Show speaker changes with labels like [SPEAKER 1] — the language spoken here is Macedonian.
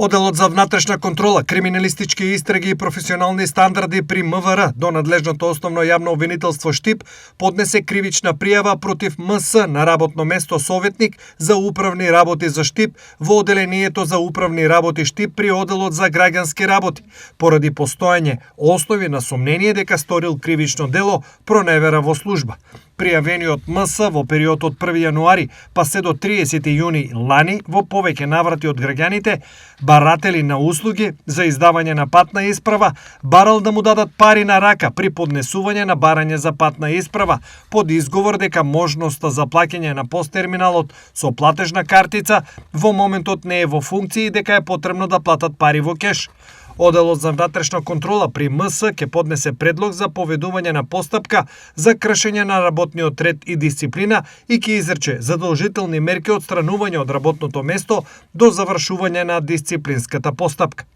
[SPEAKER 1] Оделот за внатрешна контрола, криминалистички истраги и професионални стандарди при МВР до надлежното основно јавно обвинителство Штип поднесе кривична пријава против МС на работно место советник за управни работи за Штип во оделението за управни работи Штип при оделот за граѓански работи, поради постоење основи на сомнение дека сторил кривично дело проневера во служба. Пријавениот МС во период од 1 јануари па се до 30 јуни лани во повеќе наврати од граѓаните, баратели на услуги за издавање на патна исправа, барал да му дадат пари на рака при поднесување на барање за патна исправа, под изговор дека можноста за плаќање на посттерминалот со платежна картица во моментот не е во функција и дека е потребно да платат пари во кеш. Оделот за внатрешна контрола при МС ќе поднесе предлог за поведување на постапка за кршење на работниот ред и дисциплина и ќе изрече задолжителни мерки од странување од работното место до завршување на дисциплинската постапка.